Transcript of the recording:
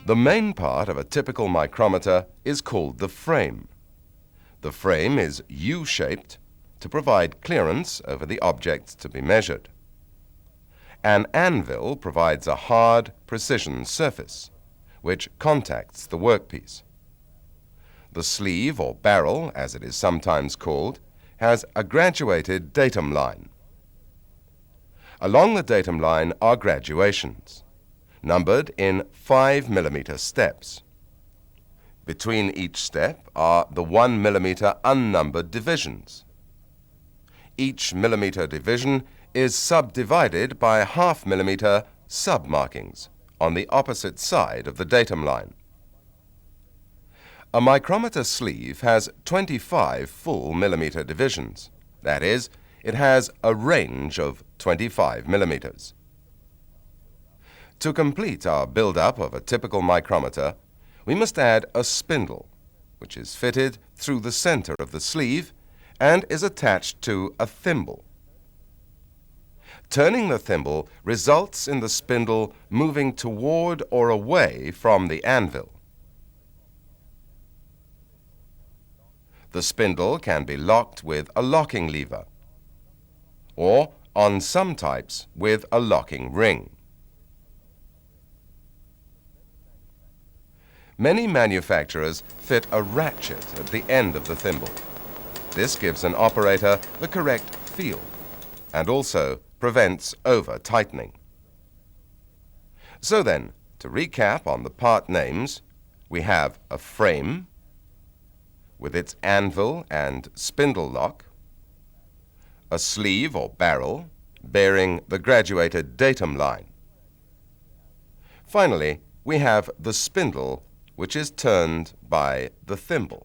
The main part of a typical micrometer is called the frame. The frame is U-shaped to provide clearance over the objects to be measured. An anvil provides a hard, precision surface, which contacts the workpiece. The sleeve, or barrel, as it is sometimes called, has a graduated datum line. Along the datum line are graduations, numbered in 5mm steps. Between each step are the 1mm unnumbered divisions. Each millimeter division is subdivided by ½ mm sub-markings on the opposite side of the datum line. A micrometer sleeve has 25 full millimeter divisions. That is, it has a range of 25mm. To complete our build-up of a typical micrometer, we must add a spindle, which is fitted through the center of the sleeve and is attached to a thimble. Turning the thimble results in the spindle moving toward or away from the anvil. The spindle can be locked with a locking lever, or, on some types, with a locking ring. Many manufacturers fit a ratchet at the end of the thimble. This gives an operator the correct feel and also prevents over-tightening. So then, to recap on the part names, we have a frame with its anvil and spindle lock, a sleeve or barrel bearing the graduated datum line. Finally, we have the spindle, which is turned by the thimble.